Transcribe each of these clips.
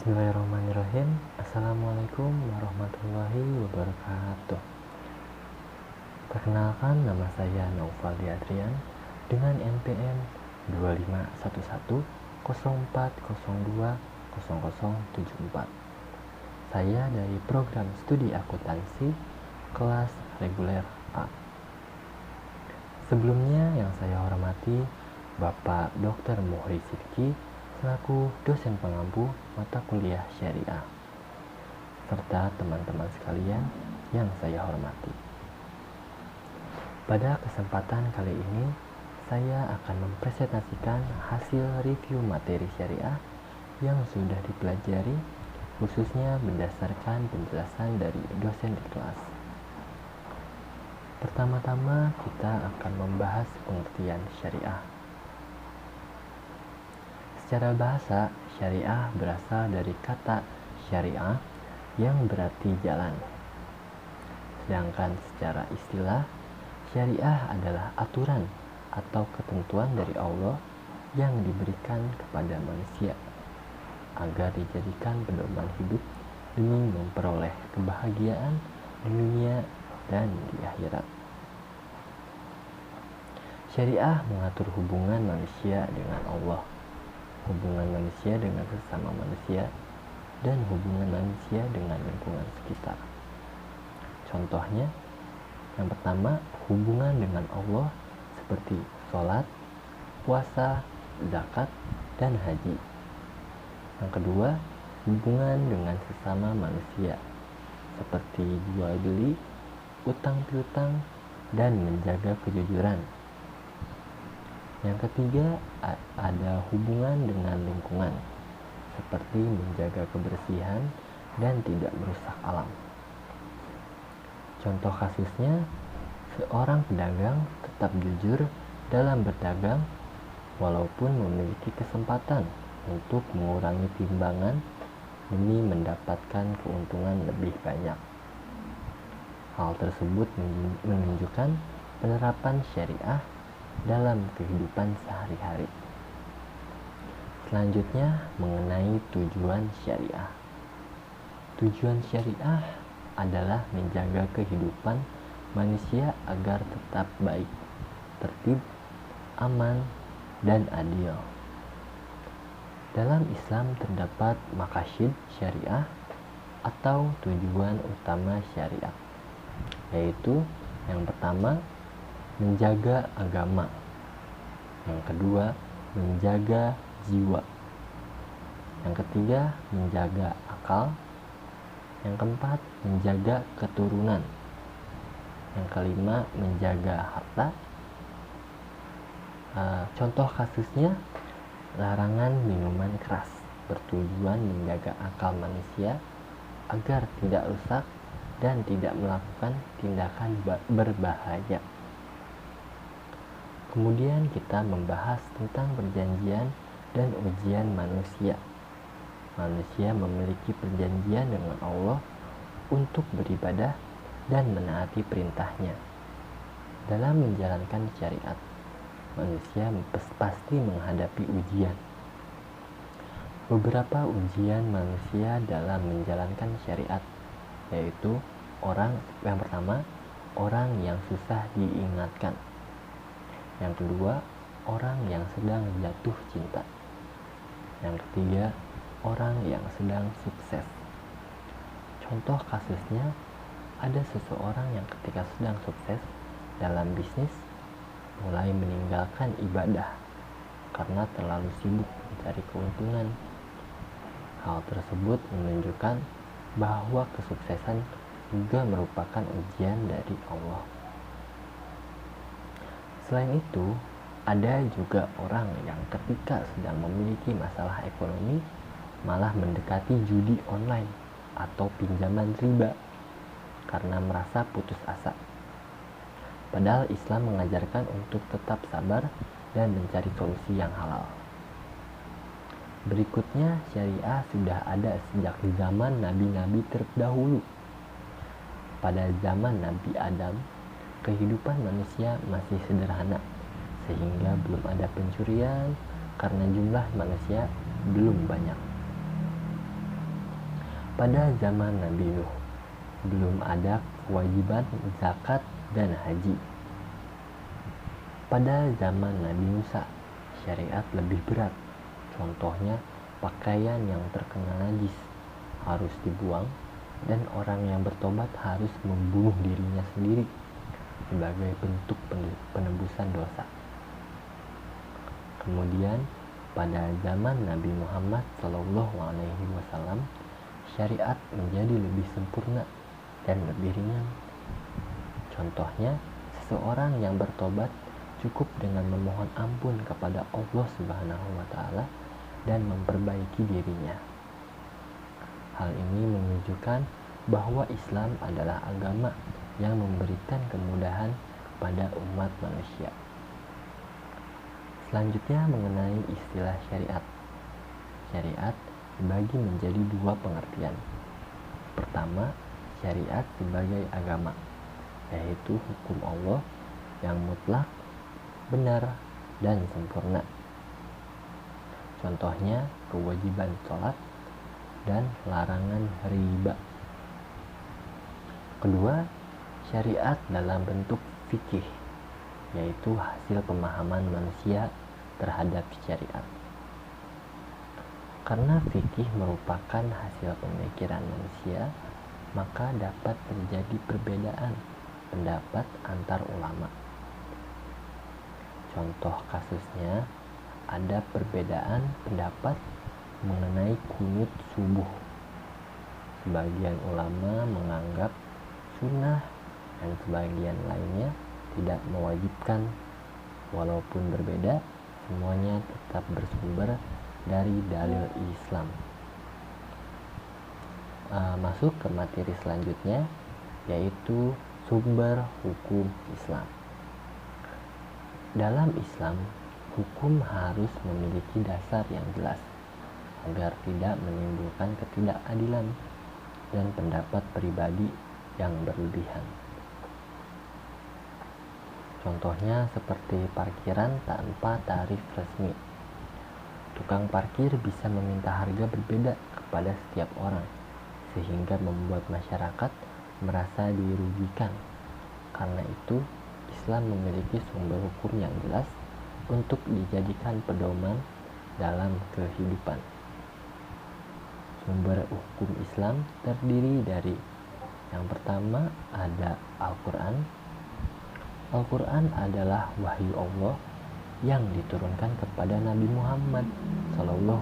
Bismillahirrahmanirrahim. Assalamualaikum warahmatullahi wabarakatuh. Perkenalkan, nama saya Naufaldi Adrian dengan NPM 251104020074. Saya dari program studi akuntansi kelas reguler A. Sebelumnya yang saya hormati Bapak Dr. Muhri Sidki selaku dosen pengampu mata kuliah syariah, serta teman-teman sekalian yang saya hormati. Pada kesempatan kali ini, saya akan mempresentasikan hasil review materi syariah yang sudah dipelajari, khususnya berdasarkan penjelasan dari dosen di kelas. Pertama-tama kita akan membahas pengertian syariah. Secara bahasa, syariah berasal dari kata syariah yang berarti jalan. Sedangkan secara istilah, syariah adalah aturan atau ketentuan dari Allah yang diberikan kepada manusia agar dijadikan pedoman hidup demi memperoleh kebahagiaan di dunia dan di akhirat. Syariah mengatur hubungan manusia dengan Allah, hubungan manusia dengan sesama manusia, dan hubungan manusia dengan lingkungan sekitar. Contohnya, yang pertama, hubungan dengan Allah seperti sholat, puasa, zakat, dan haji. Yang kedua, hubungan dengan sesama manusia seperti jual beli, utang piutang, dan menjaga kejujuran. Yang ketiga, ada hubungan dengan lingkungan, seperti menjaga kebersihan dan tidak merusak alam. Contoh kasusnya, seorang pedagang tetap jujur dalam berdagang walaupun memiliki kesempatan untuk mengurangi timbangan demi mendapatkan keuntungan lebih banyak. Hal tersebut menunjukkan penerapan syariah dalam kehidupan sehari-hari. Selanjutnya, mengenai tujuan syariah. Tujuan syariah adalah menjaga kehidupan manusia agar tetap baik, tertib, aman, dan adil. Dalam Islam terdapat maqasid syariah atau tujuan utama syariat, yaitu yang pertama, menjaga agama. Yang kedua, menjaga jiwa. Yang ketiga, menjaga akal. Yang keempat, menjaga keturunan. Yang kelima, menjaga harta. Contoh kasusnya, larangan minuman keras bertujuan menjaga akal manusia agar tidak rusak dan tidak melakukan tindakan berbahaya. Kemudian kita membahas tentang perjanjian dan ujian manusia. Manusia memiliki perjanjian dengan Allah untuk beribadah dan menaati perintahnya. Dalam menjalankan syariat, manusia pasti menghadapi ujian. Beberapa ujian manusia dalam menjalankan syariat, yaitu yang pertama, orang yang susah diingatkan. Yang kedua, orang yang sedang jatuh cinta. Yang ketiga, orang yang sedang sukses. Contoh kasusnya, ada seseorang yang ketika sedang sukses dalam bisnis mulai meninggalkan ibadah karena terlalu sibuk mencari keuntungan. Hal tersebut menunjukkan bahwa kesuksesan juga merupakan ujian dari Allah. Selain itu, ada juga orang yang ketika sedang memiliki masalah ekonomi malah mendekati judi online atau pinjaman riba karena merasa putus asa. Padahal Islam mengajarkan untuk tetap sabar dan mencari solusi yang halal. Berikutnya, syariah sudah ada sejak zaman nabi-nabi terdahulu. Pada zaman Nabi Adam, kehidupan manusia masih sederhana, sehingga belum ada pencurian karena jumlah manusia belum banyak. Pada zaman Nabi Nuh, belum ada kewajiban zakat dan haji. Pada zaman Nabi Musa, syariat lebih berat. Contohnya, pakaian yang terkena najis harus dibuang dan orang yang bertobat harus membunuh dirinya sendiri sebagai bentuk penebusan dosa. Kemudian, pada zaman Nabi Muhammad SAW, syariat menjadi lebih sempurna dan lebih ringan. Contohnya, seseorang yang bertobat cukup dengan memohon ampun kepada Allah Subhanahu wa Ta'ala dan memperbaiki dirinya. Hal ini menunjukkan bahwa Islam adalah agama yang memberikan kemudahan pada umat manusia. Selanjutnya mengenai istilah syariat. Syariat dibagi menjadi dua pengertian. Pertama, syariat sebagai agama, yaitu hukum Allah yang mutlak, benar, dan sempurna. Contohnya kewajiban sholat dan larangan riba. Kedua, syariat dalam bentuk fikih, yaitu hasil pemahaman manusia terhadap syariat. Karena fikih merupakan hasil pemikiran manusia, maka dapat terjadi perbedaan pendapat antar ulama. Contoh kasusnya, ada perbedaan pendapat mengenai kunut subuh. Sebagian ulama menganggap sunnah dan sebagian lainnya tidak mewajibkan. Walaupun berbeda, semuanya tetap bersumber dari dalil Islam. Masuk ke materi selanjutnya, yaitu sumber hukum Islam. Dalam Islam, hukum harus memiliki dasar yang jelas agar tidak menimbulkan ketidakadilan dan pendapat pribadi yang berlebihan. Contohnya seperti parkiran tanpa tarif resmi. Tukang parkir bisa meminta harga berbeda kepada setiap orang, sehingga membuat masyarakat merasa dirugikan. Karena itu, Islam memiliki sumber hukum yang jelas untuk dijadikan pedoman dalam kehidupan. Sumber hukum Islam terdiri dari yang pertama ada Al-Quran. Al-Quran adalah wahyu Allah yang diturunkan kepada Nabi Muhammad SAW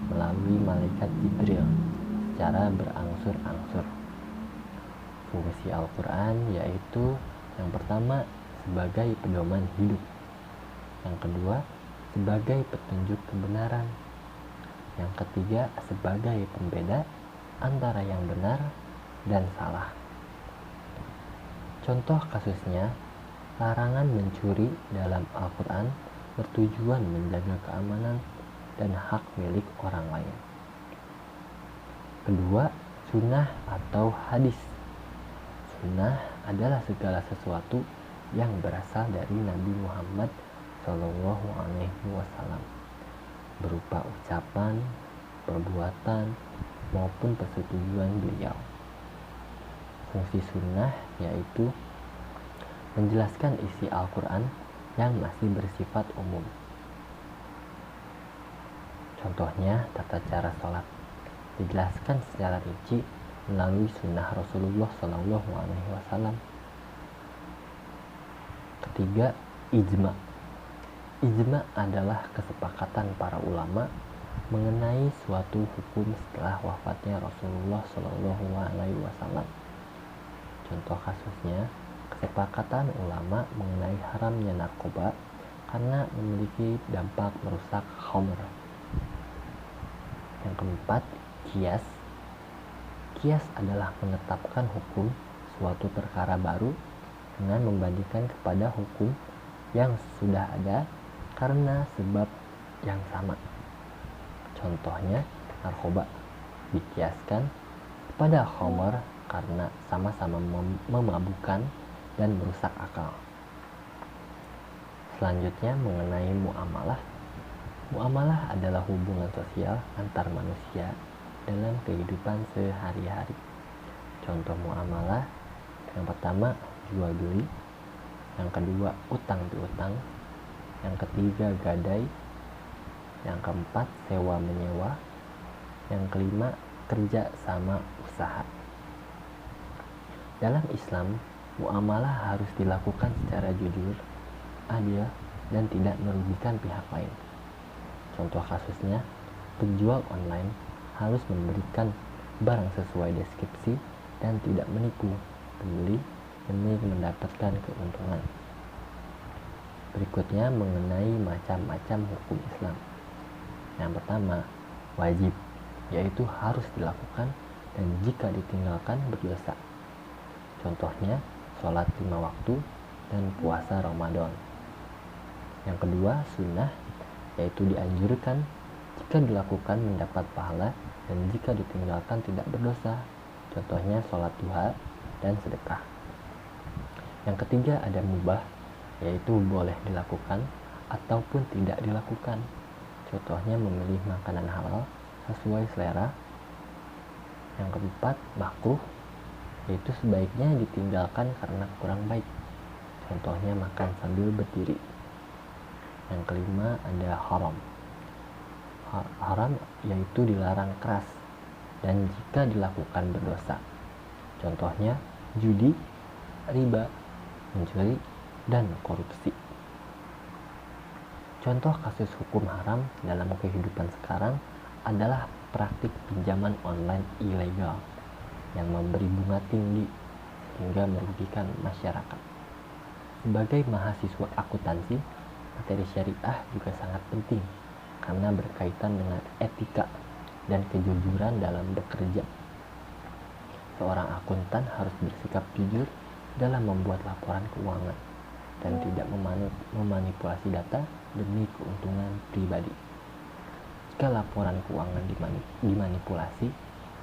melalui malaikat Jibril secara berangsur-angsur. Fungsi Al-Quran yaitu yang pertama sebagai pedoman hidup, yang kedua sebagai petunjuk kebenaran, yang ketiga sebagai pembeda antara yang benar dan salah. Contoh kasusnya, larangan mencuri dalam Al-Quran bertujuan menjaga keamanan dan hak milik orang lain. Kedua, sunnah atau hadis. Sunnah adalah segala sesuatu yang berasal dari Nabi Muhammad SAW, berupa ucapan, perbuatan, maupun persetujuan beliau. Fungsi sunnah yaitu menjelaskan isi Al-Quran yang masih bersifat umum. Contohnya, tata cara sholat dijelaskan secara rinci melalui sunnah Rasulullah SAW. Ketiga, ijma. Ijma adalah kesepakatan para ulama mengenai suatu hukum setelah wafatnya Rasulullah SAW. Contoh kasusnya, kesepakatan ulama mengenai haramnya narkoba karena memiliki dampak merusak khamr. Yang keempat, qiyas. Qiyas adalah menetapkan hukum suatu perkara baru dengan membandingkan kepada hukum yang sudah ada karena sebab yang sama. Contohnya, narkoba dikiaskan kepada khamr karena sama-sama memabukkan dan merusak akal. Selanjutnya mengenai muamalah. Muamalah adalah hubungan sosial antar manusia dalam kehidupan sehari-hari. Contoh muamalah, yang pertama jual beli, yang kedua utang piutang, yang ketiga gadai, yang keempat sewa menyewa, yang kelima kerja sama usaha. Dalam Islam, muamalah harus dilakukan secara jujur, adil, dan tidak merugikan pihak lain. Contoh kasusnya, penjual online harus memberikan barang sesuai deskripsi dan tidak menipu pembeli demi mendapatkan keuntungan. Berikutnya mengenai macam-macam hukum Islam. Yang pertama, wajib, yaitu harus dilakukan dan jika ditinggalkan berdosa. Contohnya, sholat 5 waktu dan puasa Ramadan. Yang kedua, sunnah, yaitu dianjurkan jika dilakukan mendapat pahala dan jika ditinggalkan tidak berdosa. Contohnya, sholat duha dan sedekah. Yang ketiga ada mubah, yaitu boleh dilakukan ataupun tidak dilakukan. Contohnya memilih makanan halal sesuai selera. Yang keempat makruh, yaitu sebaiknya ditinggalkan karena kurang baik. Contohnya makan sambil berdiri. Yang kelima ada haram. Haram yaitu dilarang keras dan jika dilakukan berdosa. Contohnya judi, riba, mencuri, dan korupsi. Contoh kasus hukum haram dalam kehidupan sekarang adalah praktik pinjaman online ilegal yang memberi bunga tinggi hingga merugikan masyarakat. Sebagai mahasiswa akuntansi, materi syariah juga sangat penting karena berkaitan dengan etika dan kejujuran dalam bekerja. Seorang akuntan harus bersikap jujur dalam membuat laporan keuangan dan tidak memanipulasi data demi keuntungan pribadi. Jika laporan keuangan dimanipulasi,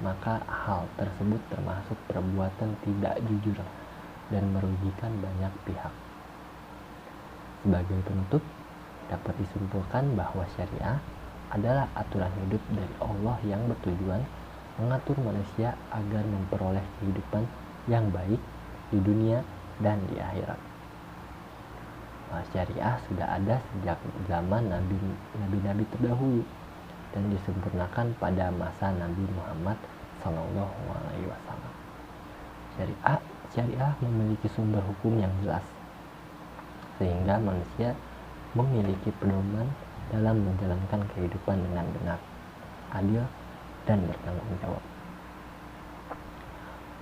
maka hal tersebut termasuk perbuatan tidak jujur dan merugikan banyak pihak. Sebagai penutup, dapat disimpulkan bahwa syariah adalah aturan hidup dari Allah yang bertujuan mengatur manusia agar memperoleh kehidupan yang baik di dunia dan di akhirat. Syariah sudah ada sejak zaman nabi-nabi terdahulu dan disempurnakan pada masa Nabi Muhammad SAW. Syariah memiliki sumber hukum yang jelas, sehingga manusia memiliki pedoman dalam menjalankan kehidupan dengan benar, adil, dan bertanggung jawab.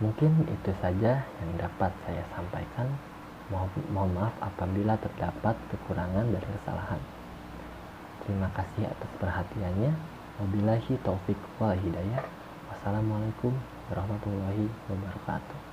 Mungkin itu saja yang dapat saya sampaikan. Mohon maaf apabila terdapat kekurangan dan kesalahan. Terima kasih atas perhatiannya. Wabillahi taufik wal hidayah. Wassalamualaikum warahmatullahi wabarakatuh.